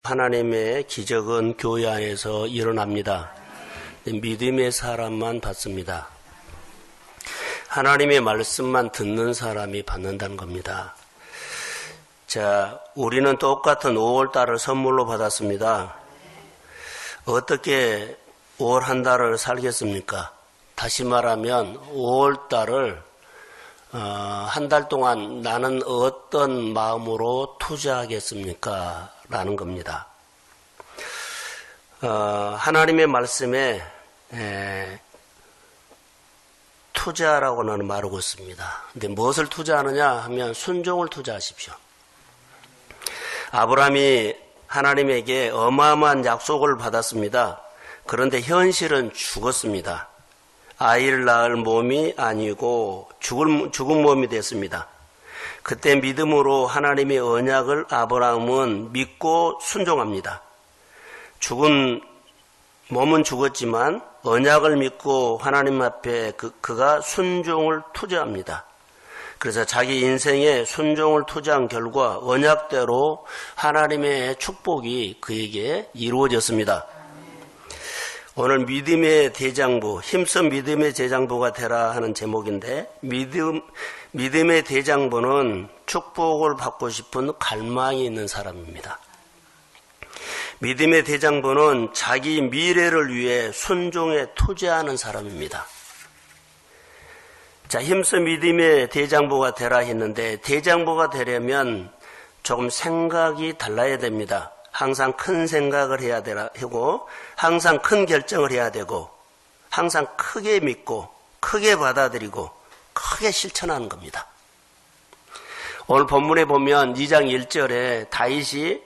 하나님의 기적은 교회 안에서 일어납니다. 믿음의 사람만 받습니다. 하나님의 말씀만 듣는 사람이 받는다는 겁니다. 자, 우리는 똑같은 5월달을 선물로 받았습니다. 어떻게 5월 한 달을 살겠습니까? 다시 말하면 5월달을 한 달 동안 나는 어떤 마음으로 투자하겠습니까? 라는 겁니다. 하나님의 말씀에 투자라고 나는 말하고 있습니다. 근데 무엇을 투자하느냐 하면 순종을 투자하십시오. 아브라함이 하나님에게 어마어마한 약속을 받았습니다. 그런데 현실은 죽었습니다. 아이를 낳을 몸이 아니고 죽은 몸이 됐습니다. 그때 믿음으로 하나님의 언약을 아브라함은 믿고 순종합니다. 죽은 몸은 죽었지만 언약을 믿고 하나님 앞에 그가 순종을 투자합니다. 그래서 자기 인생에 순종을 투자한 결과 언약대로 하나님의 축복이 그에게 이루어졌습니다. 오늘 믿음의 대장부, 힘써 믿음의 대장부가 되라 하는 제목인데, 믿음의 대장부는 축복을 받고 싶은 갈망이 있는 사람입니다. 믿음의 대장부는 자기 미래를 위해 순종에 투자하는 사람입니다. 자, 힘써 믿음의 대장부가 되라 했는데, 대장부가 되려면 조금 생각이 달라야 됩니다. 항상 큰 생각을 해야 되고, 항상 큰 결정을 해야 되고, 항상 크게 믿고, 크게 받아들이고, 크게 실천하는 겁니다. 오늘 본문에 보면 2장 1절에 다윗이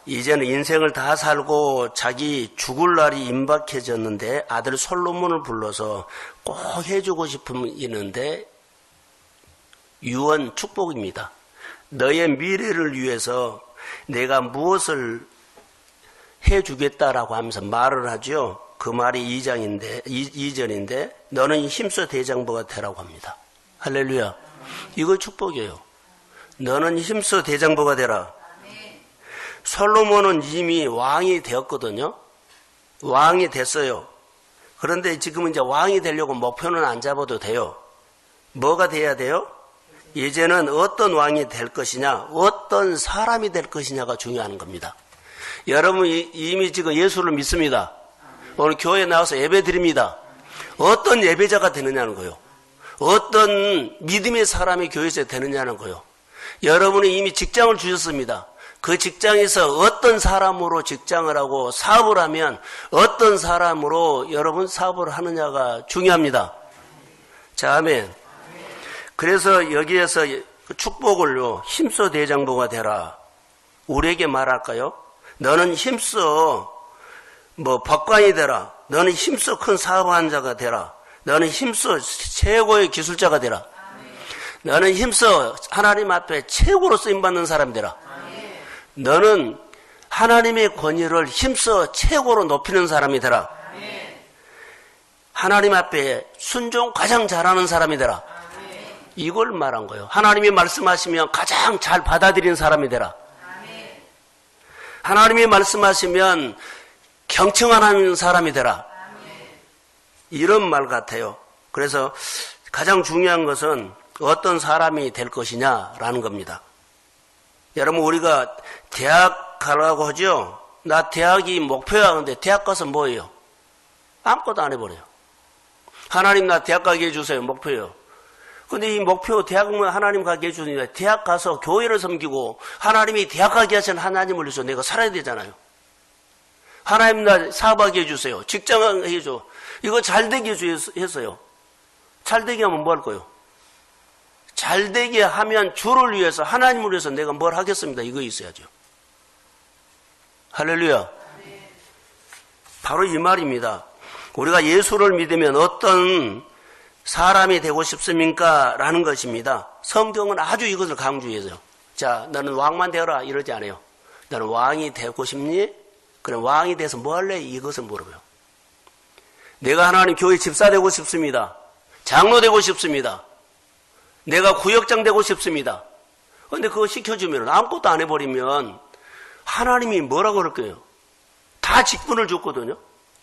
이제는 인생을 다 살고 자기 죽을 날이 임박해졌는데 아들 솔로몬을 불러서 꼭 해주고 싶은 게 있는데 유언 축복입니다. 너의 미래를 위해서 내가 무엇을 해주겠다라고 하면서 말을 하죠. 그 말이 2절인데 너는 힘써 대장부가 되라고 합니다. 할렐루야. 이거 축복이에요. 너는 힘써 대장부가 되라. 솔로몬은 이미 왕이 되었거든요. 왕이 됐어요. 그런데 지금은 이제 왕이 되려고 목표는 안 잡아도 돼요. 뭐가 돼야 돼요? 이제는 어떤 왕이 될 것이냐, 어떤 사람이 될 것이냐가 중요한 겁니다. 여러분 이미 지금 예수를 믿습니다. 오늘 교회에 나와서 예배 드립니다. 어떤 예배자가 되느냐는 거예요. 어떤 믿음의 사람이 교회에서 되느냐는 거예요. 여러분이 이미 직장을 주셨습니다. 그 직장에서 어떤 사람으로 직장을 하고 사업을 하면 어떤 사람으로 여러분 사업을 하느냐가 중요합니다. 자, 아멘. 그래서 여기에서 축복을요, 힘써 대장부가 되라. 우리에게 말할까요? 너는 힘써 법관이 되라. 너는 힘써 큰 사업하는 자가 되라. 너는 힘써 최고의 기술자가 되라. 너는 힘써 하나님 앞에 최고로 쓰임받는 사람이 되라. 너는 하나님의 권위를 힘써 최고로 높이는 사람이 되라. 하나님 앞에 순종 가장 잘하는 사람이 되라. 이걸 말한 거예요. 하나님이 말씀하시면 가장 잘 받아들이는 사람이 되라. 하나님이 말씀하시면 경청하는 사람이 되라. 이런 말 같아요. 그래서 가장 중요한 것은 어떤 사람이 될 것이냐라는 겁니다. 여러분, 우리가 대학 가라고 하죠? 나 대학이 목표야 하는데 대학 가서 뭐예요? 아무것도 안 해버려요. 하나님 나 대학 가게 해주세요. 목표예요. 근데 이 목표 대학은 하나님 가게 해주니까 대학 가서 교회를 섬기고 하나님이 대학 가게 하신 하나님을 위해서 내가 살아야 되잖아요. 하나님 나 사업하게 해주세요. 직장 해줘. 이거 잘되게 해서요. 잘되게 하면 뭐 할 거예요? 잘되게 하면 주를 위해서 하나님을 위해서 내가 뭘 하겠습니다. 이거 있어야죠. 할렐루야. 바로 이 말입니다. 우리가 예수를 믿으면 어떤 사람이 되고 싶습니까? 라는 것입니다. 성경은 아주 이것을 강조해서요. 자, 너는 왕만 되어라 이러지 않아요. 너는 왕이 되고 싶니? 그럼 왕이 돼서 뭐 할래? 이것을 물어봐요. 내가 하나님 교회 집사 되고 싶습니다. 장로 되고 싶습니다. 내가 구역장 되고 싶습니다. 그런데 그거 시켜주면 아무것도 안 해버리면 하나님이 뭐라고 그럴 거예요? 다 직분을 줬거든요.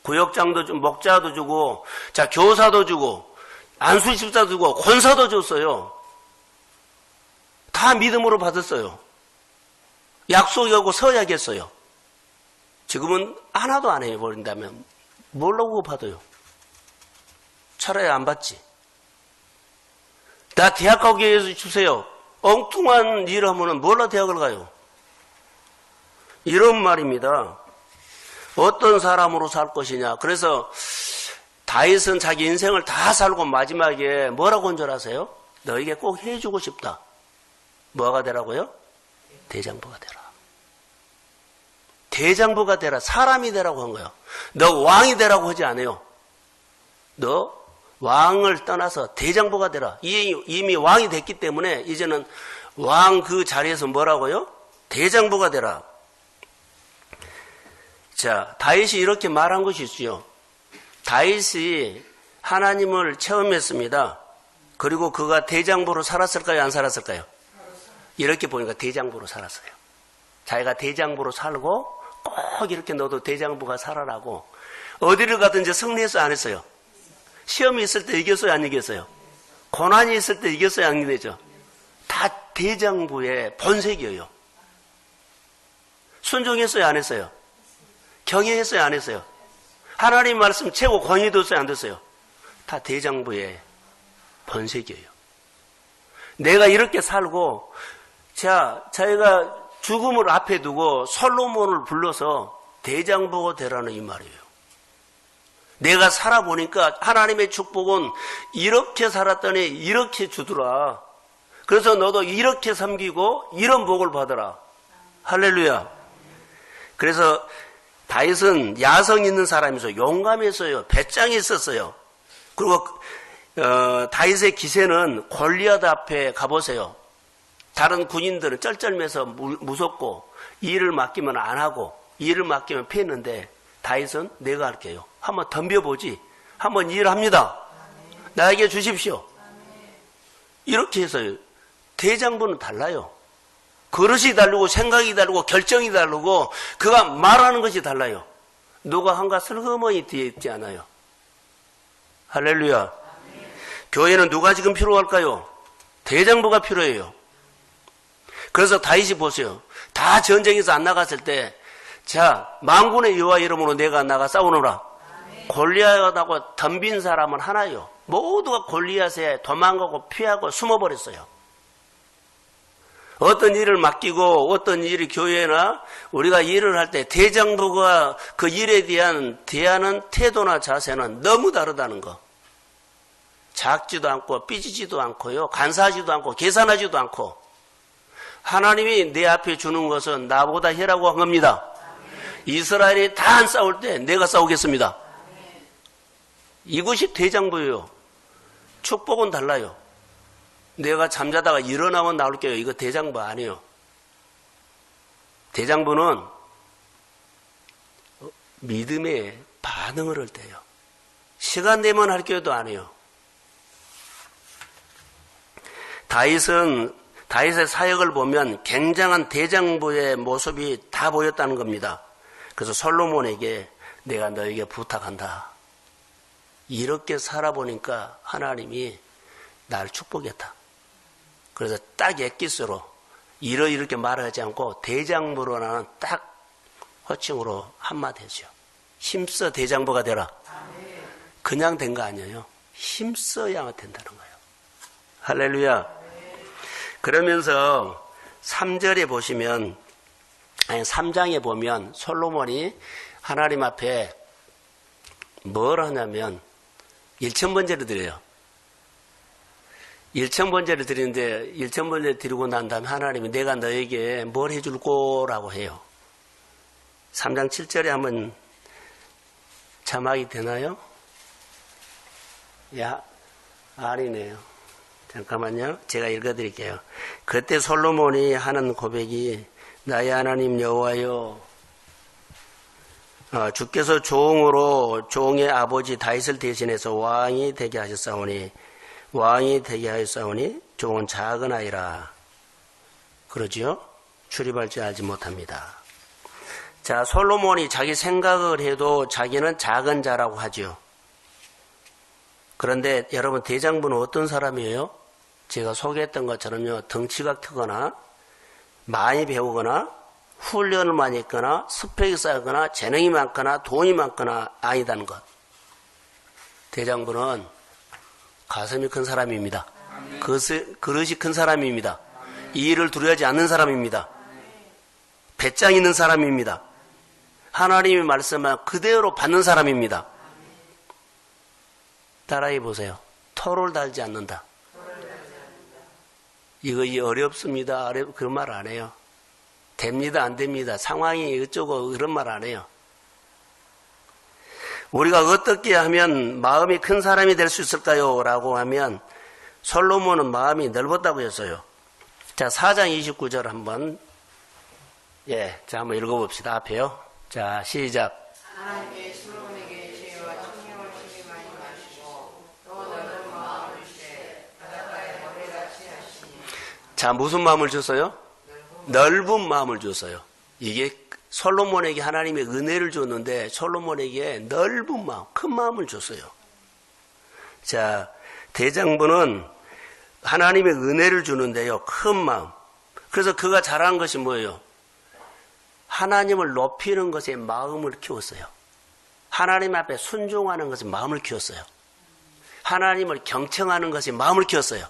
구역장도 주고, 목자도 주고, 자, 교사도 주고, 안수집사도 주고, 권사도 줬어요. 다 믿음으로 받았어요. 약속하고 서약했어요. 지금은 하나도 안 해버린다면 뭘로 받아요? 차라리 안 받지. 나 대학 가기 위해서 주세요. 엉뚱한 일을 하면 뭘로 대학을 가요? 이런 말입니다. 어떤 사람으로 살 것이냐. 그래서 다윗은 자기 인생을 다 살고 마지막에 뭐라고 한 줄 아세요? 너에게 꼭 해주고 싶다. 뭐가 되라고요? 대장부가 되라. 대장부가 되라. 사람이 되라고 한 거예요. 너 왕이 되라고 하지 않아요. 너 왕을 떠나서 대장부가 되라. 이미 왕이 됐기 때문에 이제는 왕 그 자리에서 뭐라고요? 대장부가 되라. 자, 다윗이 이렇게 말한 것이 있죠. 다윗이 하나님을 체험했습니다. 그리고 그가 대장부로 살았을까요? 안 살았을까요? 이렇게 보니까 대장부로 살았어요. 자기가 대장부로 살고 꼭 이렇게 너도 대장부가 살아라고 어디를 가든지 승리했어요? 안 했어요? 시험이 있을 때 이겼어요? 안 이겼어요? 고난이 있을 때 이겼어요? 안 이겼죠? 다 대장부의 본색이에요. 순종했어요? 안 했어요? 경외했어요? 안 했어요? 하나님 말씀 최고 권위 뒀어요? 안 뒀어요? 다 대장부의 본색이에요. 내가 이렇게 살고 자, 자기가 죽음을 앞에 두고 솔로몬을 불러서 대장부가 되라는 이 말이에요. 내가 살아보니까 하나님의 축복은 이렇게 살았더니 이렇게 주더라. 그래서 너도 이렇게 섬기고 이런 복을 받아라. 할렐루야. 그래서 다윗은 야성 있는 사람이서 용감했어요. 배짱이 있었어요. 그리고 다윗의 기세는 골리앗 앞에 가보세요. 다른 군인들은 쩔쩔매서 무섭고 일을 맡기면 안 하고 일을 맡기면 피했는데 다윗은 내가 할게요. 한번 덤벼보지. 한번 일합니다. 나에게 주십시오. 이렇게 해서요. 대장부는 달라요. 그릇이 다르고 생각이 다르고 결정이 다르고 그가 말하는 것이 달라요. 누가 한가 슬그머니 뒤에 있지 않아요. 할렐루야. 교회는 누가 지금 필요할까요? 대장부가 필요해요. 그래서 다윗이 보세요. 다 전쟁에서 안 나갔을 때, 자, 만군의 여호와 이름으로 내가 나가 싸우노라. 골리앗하고 덤빈 사람은 하나요. 모두가 골리앗에 도망가고 피하고 숨어버렸어요. 어떤 일을 맡기고 어떤 일이 교회나 우리가 일을 할 때 대장부가 그 일에 대한 대하는 태도나 자세는 너무 다르다는 거. 작지도 않고 삐지지도 않고요. 간사하지도 않고 계산하지도 않고 하나님이 내 앞에 주는 것은 나보다 해라고 한 겁니다. 이스라엘이 다 안 싸울 때 내가 싸우겠습니다. 이것이 대장부예요. 축복은 달라요. 내가 잠자다가 일어나면 나올게요. 이거 대장부 아니에요. 대장부는 믿음의 반응을 할 때예요. 시간 되면 할게요도 아니에요. 다윗의 사역을 보면 굉장한 대장부의 모습이 다 보였다는 겁니다. 그래서 솔로몬에게 내가 너에게 부탁한다. 이렇게 살아보니까 하나님이 나를 축복했다. 그래서 딱 엑기스로 이렇게 말하지 않고 대장부로라는 딱 호칭으로 한마디 했죠. 힘써 대장부가 되라. 그냥 된 거 아니에요. 힘써야 된다는 거예요. 할렐루야. 그러면서 3절에 보시면, 아니 3장에 보면 솔로몬이 하나님 앞에 뭘 하냐면 1,000번제를 드려요. 1,000번제를 드리는데 1,000번제 드리고 난 다음에 하나님이 내가 너에게 뭘 해줄 거라고 해요. 3장 7절에 한번 자막이 되나요? 야, 아니네요. 잠깐만요. 제가 읽어드릴게요. 그때 솔로몬이 하는 고백이 나의 하나님 여호와여, 주께서 종으로 종의 아버지 다윗을 대신해서 왕이 되게 하셨사오니 종은 작은 아이라 그러지요? 출입할 줄 알지 못합니다. 자, 솔로몬이 자기 생각을 해도 자기는 작은 자라고 하죠. 그런데 여러분, 대장부는 어떤 사람이에요? 제가 소개했던 것처럼요, 덩치가 크거나 많이 배우거나 훈련을 많이 했거나 스펙이 쌓거나 재능이 많거나 돈이 많거나 아니다는 것. 대장부는 가슴이 큰 사람입니다. 그릇이 큰 사람입니다. 이 일을 두려워하지 않는 사람입니다. 배짱 있는 사람입니다. 하나님의 말씀을 그대로 받는 사람입니다. 따라해 보세요. 토를 달지 않는다. 이거 어렵습니다. 그런 말 안 해요. 됩니다. 안 됩니다. 상황이 어쩌고 그런 말 안 해요. 우리가 어떻게 하면 마음이 큰 사람이 될 수 있을까요? 라고 하면 솔로몬은 마음이 넓었다고 했어요. 자, 4장 29절 한번 자, 한번 읽어봅시다. 앞에요. 자, 시작. 하나님의 솔로몬에게 지혜와 청명을 주기 많이 마시고 또 넓은 마음을 주시되 바닷가의 모래같이 하시니. 자, 무슨 마음을 줬어요? 넓은 마음을 줬어요. 이게 솔로몬에게 하나님의 은혜를 줬는데 솔로몬에게 넓은 마음, 큰 마음을 줬어요. 자, 대장부는 하나님의 은혜를 주는데요, 큰 마음. 그래서 그가 잘한 것이 뭐예요? 하나님을 높이는 것에 마음을 키웠어요. 하나님 앞에 순종하는 것에 마음을 키웠어요. 하나님을 경청하는 것에 마음을 키웠어요.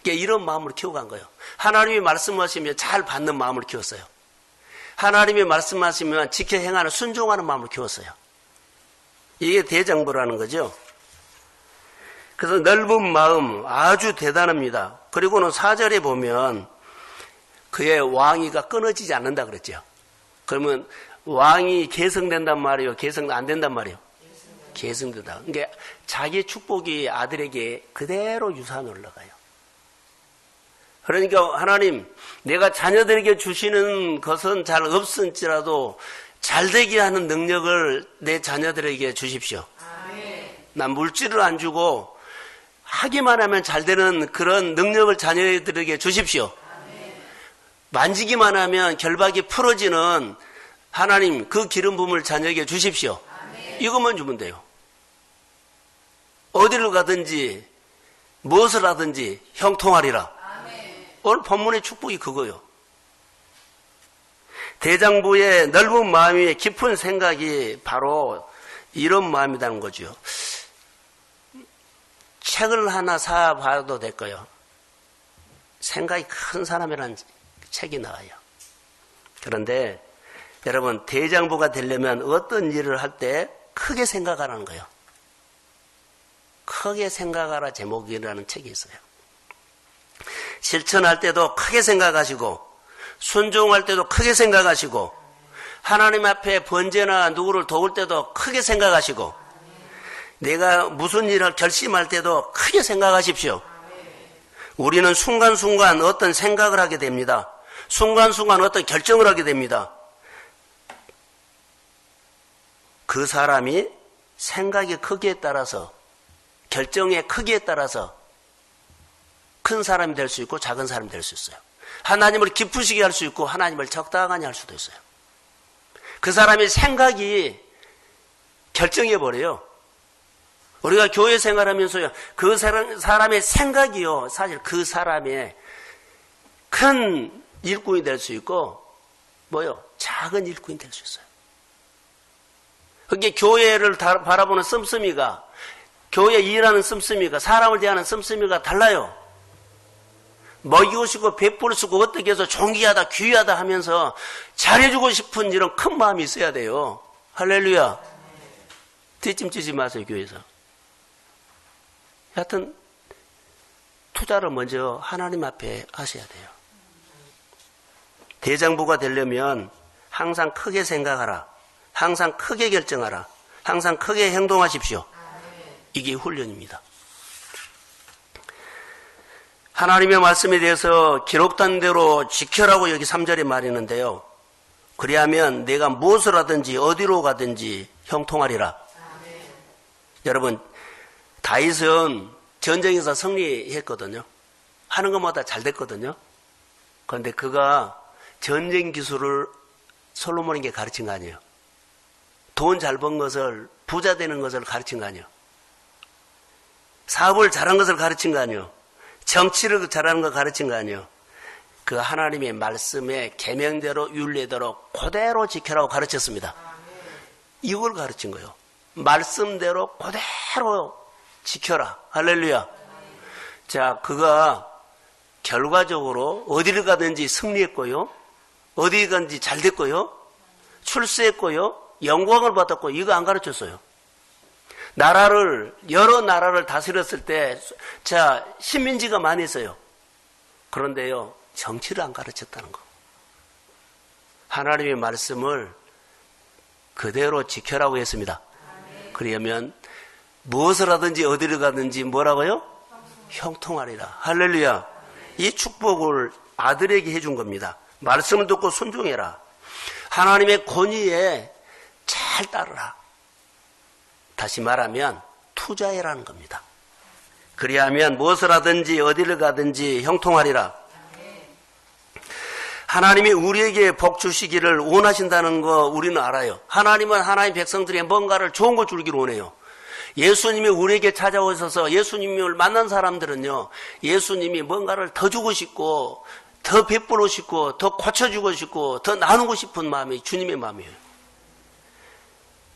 그러니까 이런 마음을 키워간 거예요. 하나님이 말씀하시면 잘 받는 마음을 키웠어요. 하나님이 말씀하시면 지켜 행하는 순종하는 마음을 키웠어요. 이게 대장부라는 거죠. 그래서 넓은 마음 아주 대단합니다. 그리고는 4절에 보면 그의 왕위가 끊어지지 않는다 그랬죠. 그러면 왕이 계승된단 말이에요? 계승 안 된단 말이에요? 계승된다. 그러니까 자기 축복이 아들에게 그대로 유산으로 흘러가요. 그러니까 하나님, 내가 자녀들에게 주시는 것은 잘 없을지라도 잘되게 하는 능력을 내 자녀들에게 주십시오. 난 물질을 안 주고 하기만 하면 잘 되는 그런 능력을 자녀들에게 주십시오. 만지기만 하면 결박이 풀어지는 하나님, 그 기름 부음을 자녀에게 주십시오. 이것만 주면 돼요. 어디를 가든지 무엇을 하든지 형통하리라. 오늘 본문의 축복이 그거요. 대장부의 넓은 마음이 깊은 생각이 바로 이런 마음이라는 거죠. 책을 하나 사봐도 될 거예요. 생각이 큰 사람이라는 책이 나와요. 그런데 여러분, 대장부가 되려면 어떤 일을 할 때 크게 생각하라는 거예요. 크게 생각하라 제목이라는 책이 있어요. 실천할 때도 크게 생각하시고 순종할 때도 크게 생각하시고 하나님 앞에 번제나 누구를 도울 때도 크게 생각하시고 내가 무슨 일을 결심할 때도 크게 생각하십시오. 우리는 순간순간 어떤 생각을 하게 됩니다. 순간순간 어떤 결정을 하게 됩니다. 그 사람이 생각의 크기에 따라서 결정의 크기에 따라서 큰 사람이 될 수 있고 작은 사람이 될 수 있어요. 하나님을 기쁘시게 할 수 있고 하나님을 적당하게 할 수도 있어요. 그 사람의 생각이 결정해버려요. 우리가 교회 생활하면서요, 그 사람의 생각이요, 사실 그 사람의 큰 일꾼이 될 수 있고 작은 일꾼이 될 수 있어요. 그게 교회를 바라보는 씀씀이가, 교회 일하는 씀씀이가, 사람을 대하는 씀씀이가 달라요. 먹이고 싶고 베풀 수 있고 어떻게 해서 존귀하다 귀하다 하면서 잘해주고 싶은 이런 큰 마음이 있어야 돼요. 할렐루야. 뒷짐지지 마세요. 교회에서. 하여튼 투자를 먼저 하나님 앞에 하셔야 돼요. 대장부가 되려면 항상 크게 생각하라, 항상 크게 결정하라, 항상 크게 행동하십시오. 이게 훈련입니다. 하나님의 말씀에 대해서 기록된 대로 지켜라고 여기 3절에 말했는데요. 그리하면 내가 무엇을 하든지 어디로 가든지 형통하리라. 여러분, 다윗은 전쟁에서 승리했거든요. 하는 것마다 잘 됐거든요. 그런데 그가 전쟁 기술을 솔로몬에게 가르친 거 아니에요. 돈 잘 번 것을, 부자 되는 것을 가르친 거 아니에요. 사업을 잘한 것을 가르친 거 아니에요. 정치를 잘하는 걸 가르친 거 아니에요. 그 하나님의 말씀에 계명대로 윤례대로 그대로 지켜라고 가르쳤습니다. 이걸 가르친 거예요. 말씀대로 그대로 지켜라. 할렐루야. 자, 그가 결과적으로 어디를 가든지 승리했고요. 어디 가든지 잘 됐고요. 출세했고요. 영광을 받았고, 이거 안 가르쳤어요. 여러 나라를 다스렸을 때, 자, 식민지가 많이 있어요. 그런데요, 정치를 안 가르쳤다는 거. 하나님의 말씀을 그대로 지켜라고 했습니다. 그러면 무엇을 하든지 어디를 가든지 뭐라고요? 형통하리라. 할렐루야. 이 축복을 아들에게 해준 겁니다. 말씀을 듣고 순종해라. 하나님의 권위에 잘 따르라. 다시 말하면 투자해라는 겁니다. 그리하면 무엇을 하든지 어디를 가든지 형통하리라. 하나님이 우리에게 복 주시기를 원하신다는 거 우리는 알아요. 하나님은 하나님 백성들에게 뭔가를 좋은 거 주기를 원해요. 예수님이 우리에게 찾아오셔서 예수님을 만난 사람들은요, 예수님이 뭔가를 더 주고 싶고 더 베풀고 싶고 더 고쳐주고 싶고 더 나누고 싶은 마음이 주님의 마음이에요.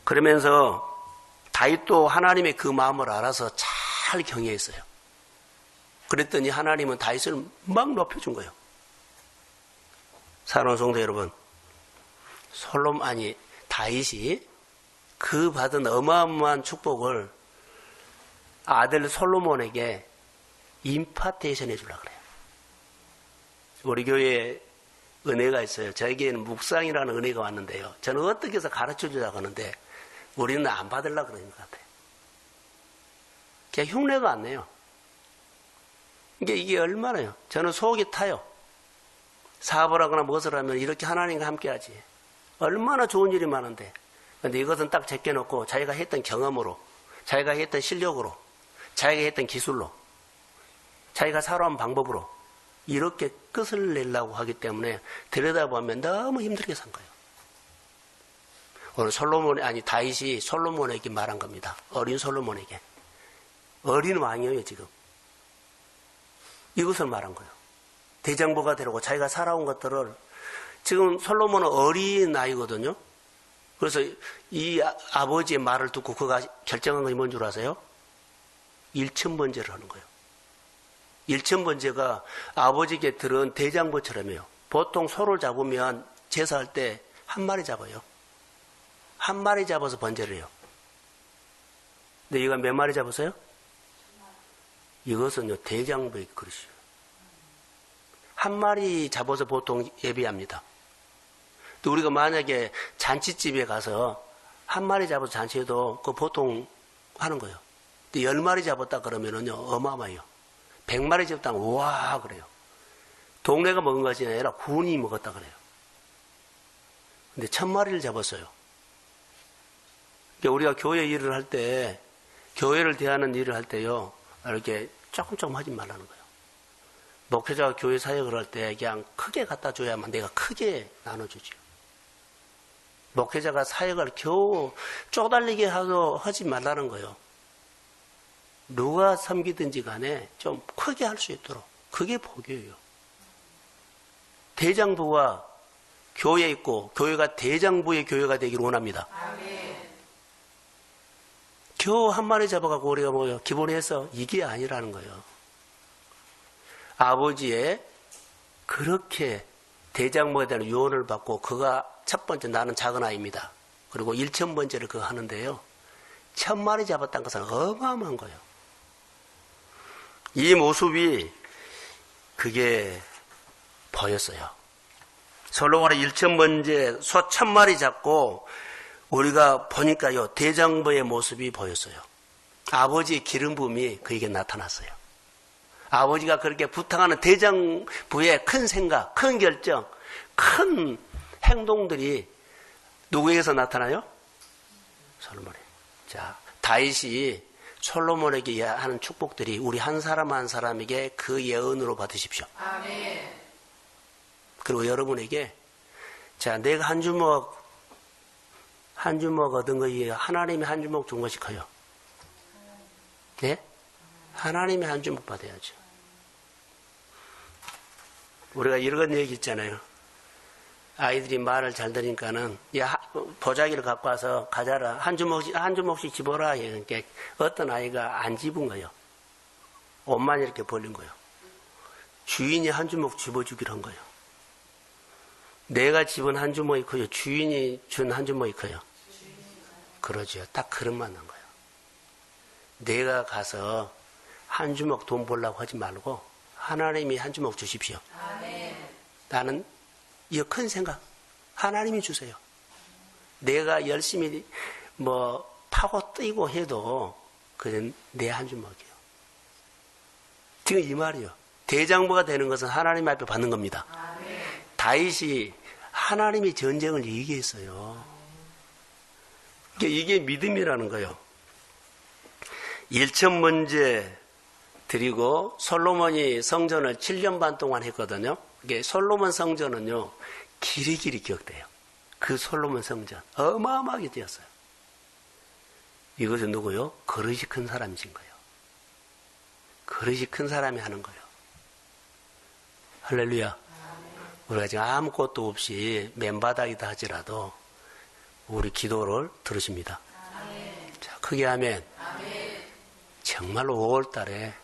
그러면서 다윗도 하나님의 그 마음을 알아서 잘 경외했어요. 그랬더니 하나님은 다윗을 막 높여준 거예요. 사랑하는 성도 여러분, 다윗이 그 받은 어마어마한 축복을 아들 솔로몬에게 임파테이션 해주려고 그래요. 우리 교회에 은혜가 있어요. 저에게는 묵상이라는 은혜가 왔는데요. 저는 어떻게 해서 가르쳐 주려고 하는데 우리는 안 받으려고 그러는 것 같아요. 그냥 흉내가 안 나요. 이게 얼마나요? 저는 속이 타요. 사업을 하거나 무엇을 하면 이렇게 하나님과 함께 하지. 얼마나 좋은 일이 많은데. 근데 이것은 딱 제껴놓고 자기가 했던 경험으로, 자기가 했던 실력으로, 자기가 했던 기술로, 자기가 살아온 방법으로 이렇게 끝을 내려고 하기 때문에 들여다보면 너무 힘들게 산 거예요. 오늘 다윗이 솔로몬에게 말한 겁니다. 어린 솔로몬에게. 어린 왕이에요, 지금. 이것을 말한 거예요. 대장부가 되려고 자기가 살아온 것들을, 지금 솔로몬은 어린 아이거든요. 그래서 이 아버지의 말을 듣고 그가 결정한 것이 뭔 줄 아세요? 일천번제를 하는 거예요. 일천번제가 아버지께 들은 대장부처럼이에요. 보통 소를 잡으면 제사할 때 한 마리 잡아요. 한 마리 잡아서 번제를 해요. 근데 이거 몇 마리 잡았어요? 이것은요, 대장부의 그릇이에요. 한 마리 잡아서 보통 예배합니다. 또 우리가 만약에 잔치집에 가서 한 마리 잡아서 잔치해도 그거 보통 하는 거예요. 근데 10마리 잡았다 그러면은요, 어마어마해요. 100마리 잡았다 그러면 우와 그래요. 동네가 먹은 것이 아니라 군이 먹었다 그래요. 근데 1000마리를 잡았어요. 그러니까 우리가 교회 일을 할 때, 교회를 대하는 일을 할 때요, 이렇게 조금 하지 말라는 거예요. 목회자가 교회 사역을 할 때 그냥 크게 갖다 줘야만 내가 크게 나눠주죠. 목회자가 사역을 겨우 쪼달리게 하지 말라는 거예요. 누가 섬기든지 간에 좀 크게 할 수 있도록. 그게 복이에요. 대장부가 교회에 있고 교회가 대장부의 교회가 되기를 원합니다. 아멘. 겨우 한 마리 잡아가고 우리가 뭐요? 기본에서 이게 아니라는 거예요. 아버지의 그렇게 대장부에 대한 유언을 받고 그가 첫 번째 나는 작은 아이입니다. 그리고 1000번째를 그거 하는데요. 1000마리 잡았다는 것은 어마어마한 거예요. 이 모습이 그게 보였어요. 솔로몬의 1000번째 소 1000마리 잡고 우리가 보니까요. 대장부의 모습이 보였어요. 아버지의 기름 부음이 그에게 나타났어요. 아버지가 그렇게 부탁하는 대장부의 큰 생각, 큰 결정, 큰 행동들이 누구에게서 나타나요? 솔로몬에. 자, 다윗이 솔로몬에게 하는 축복들이 우리 한 사람 한 사람에게 그 예언으로 받으십시오. 아멘. 그리고 여러분에게 자, 내가 한 주먹 얻은 거에 하나님이 한 주먹 준 것이 커요. 네? 하나님이 한 주먹 받아야죠. 우리가 이런 얘기 있잖아요. 아이들이 말을 잘 들으니까는, 야, 보자기를 갖고 와서 가자라. 한 주먹씩 집어라. 그러니까 어떤 아이가 안 집은 거예요. 옷만 이렇게 벌린 거예요. 주인이 한 주먹 집어주기로 한 거예요. 내가 집은 한 주먹이 커요. 주인이 준 한 주먹이 커요. 그러죠. 딱 그런 만난 거예요. 내가 가서 한 주먹 돈 벌라고 하지 말고 하나님이 한 주먹 주십시오. 나는 이 큰 생각 하나님이 주세요. 내가 열심히 파고 뛰고 해도 그건 내 한 주먹이에요. 지금 이 말이요. 대장부가 되는 것은 하나님 앞에 받는 겁니다. 다윗이 하나님이 전쟁을 얘기했어요. 이게 믿음이라는 거예요. 1천 문제 드리고 솔로몬이 성전을 7년 반 동안 했거든요. 이게 솔로몬 성전은요, 길이 기억돼요. 그 솔로몬 성전 어마어마하게 되었어요. 이것은 누구요? 그릇이 큰 사람이신 거예요. 그릇이 큰 사람이 하는 거예요. 할렐루야. 우리가 지금 아무것도 없이 맨바닥이다 하지라도 우리 기도를 들으십니다. 자, 크게 하면 정말로 5월 달에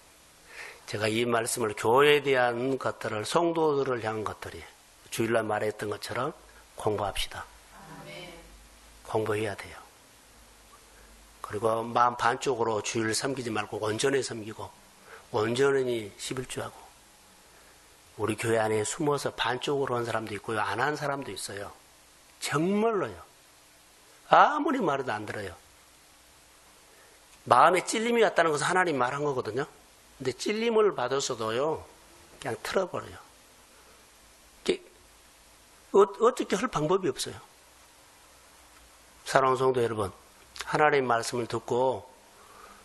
제가 이 말씀을 교회에 대한 것들을, 성도들을 향한 것들이 주일날 말했던 것처럼 공부합시다. 공부해야 돼요. 그리고 마음 반쪽으로 주일을 섬기지 말고 온전히 섬기고 온전히 11주하고 우리 교회 안에 숨어서 반쪽으로 한 사람도 있고요. 안 한 사람도 있어요. 정말로요. 아무리 말해도 안 들어요. 마음에 찔림이 왔다는 것은 하나님 말한 거거든요. 근데 찔림을 받았어도요, 그냥 틀어버려요. 어떻게 할 방법이 없어요. 사랑하는 성도 여러분, 하나님 말씀을 듣고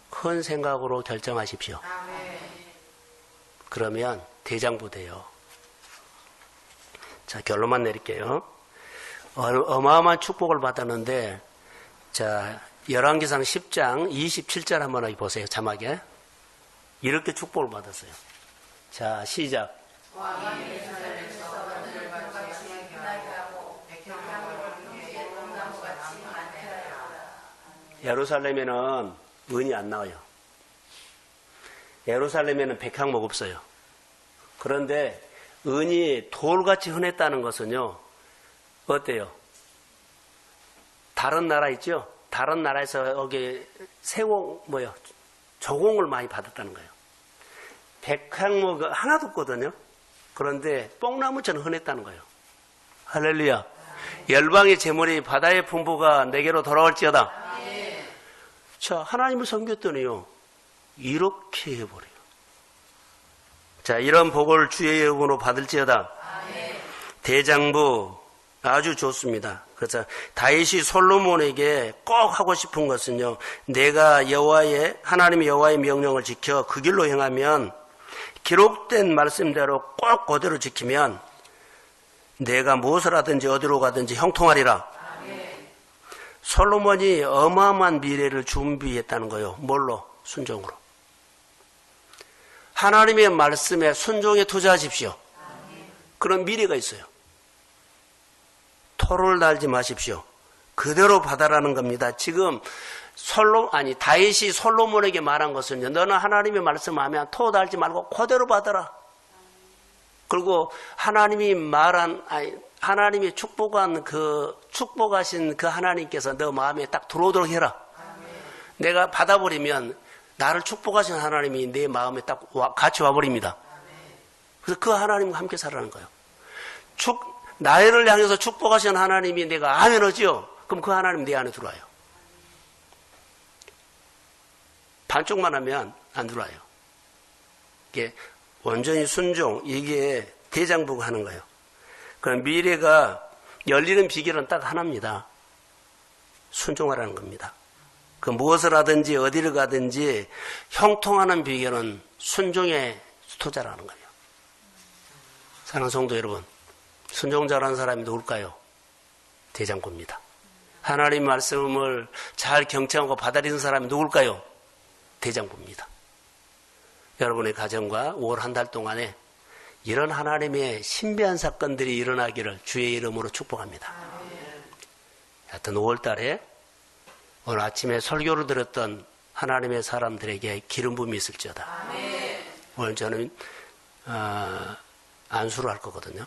큰 생각으로 결정하십시오. 그러면 대장부 돼요. 자, 결론만 내릴게요. 어마어마한 축복을 받았는데, 자, 열왕기상 10장 27절 한번 보세요. 자막에. 이렇게 축복을 받았어요. 자, 시작. 예루살렘에는 은이 안 나와요. 예루살렘에는 백향목 없어요. 그런데 은이 돌같이 흔했다는 것은요, 어때요? 다른 나라 있죠? 다른 나라에서 여기 조공을 많이 받았다는 거예요. 백향목 하나도 없거든요. 그런데 뽕나무처럼 흔했다는 거예요. 할렐루야. 열방의 재물이 바다의 풍부가 내게로 돌아올지어다. 자, 하나님을 섬겼더니요, 이렇게 해버려요. 자, 이런 복을 주의 이름으로 받을지어다. 대장부 아주 좋습니다. 그래서 다윗이 솔로몬에게 꼭 하고 싶은 것은요, 내가 하나님의 여호와의 명령을 지켜 그 길로 행하면, 기록된 말씀대로 꼭 그대로 지키면 내가 무엇을 하든지 어디로 가든지 형통하리라. 솔로몬이 어마어마한 미래를 준비했다는 거예요. 뭘로? 순종으로. 하나님의 말씀에 순종에 투자하십시오. 그런 미래가 있어요. 토를 달지 마십시오. 그대로 받아라는 겁니다. 지금 다윗이 솔로몬에게 말한 것은요, 너는 하나님의 말씀하면 토 달지 말고 그대로 받아라. 그리고 하나님이 축복하신 그 하나님께서 너 마음에 딱 들어오도록 해라. 내가 받아버리면 나를 축복하신 하나님이 내 마음에 딱 같이 와버립니다. 그래서 그 하나님과 함께 살아가는 거예요. 나를 향해서 축복하신 하나님이 내가 아멘 하지요? 그럼 그 하나님 내 안에 들어와요. 반쪽만 하면 안 들어와요. 이게 완전히 순종, 이게 대장부가 하는 거예요. 그럼 미래가 열리는 비결은 딱 하나입니다. 순종하라는 겁니다. 그 무엇을 하든지 어디를 가든지 형통하는 비결은 순종에 투자라는 거예요. 사랑하는 성도 여러분, 순종 잘하는 사람이 누굴까요? 대장부입니다. 하나님 말씀을 잘 경청하고 받아들이는 사람이 누굴까요? 대장부입니다. 여러분의 가정과 5월 한 달 동안에 이런 하나님의 신비한 사건들이 일어나기를 주의 이름으로 축복합니다. 하여튼 5월 달에 오늘 아침에 설교를 들었던 하나님의 사람들에게 기름 부음이 있을지어다. 오늘 저는 안수를 할 거거든요.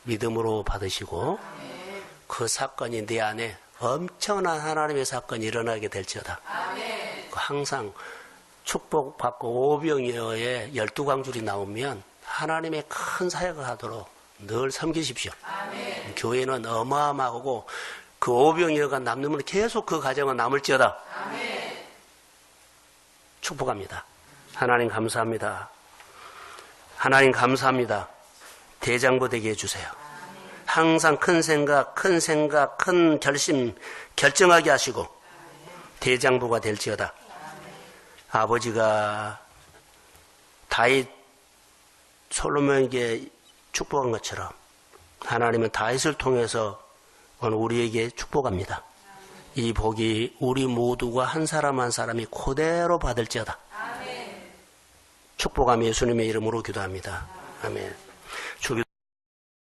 믿음으로 받으시고 그 사건이 내 안에 엄청난 하나님의 사건이 일어나게 될지어다. 항상 축복받고 오병이어의 12광줄이 나오면 하나님의 큰 사역을 하도록 늘 섬기십시오. 교회는 어마어마하고 그 오병이어가 남으면 계속 그 가정은 남을지어다. 축복합니다. 하나님 감사합니다. 하나님 감사합니다. 대장부 되게 해주세요. 항상 큰 생각, 큰 결심 결정하게 하시고 대장부가 될지어다. 아버지가 다윗 솔로몬에게 축복한 것처럼 하나님은 다윗을 통해서 오늘 우리에게 축복합니다. 이 복이 우리 모두가 한 사람 한 사람이 그대로 받을지어다. 축복하며 예수님의 이름으로 기도합니다. 아멘.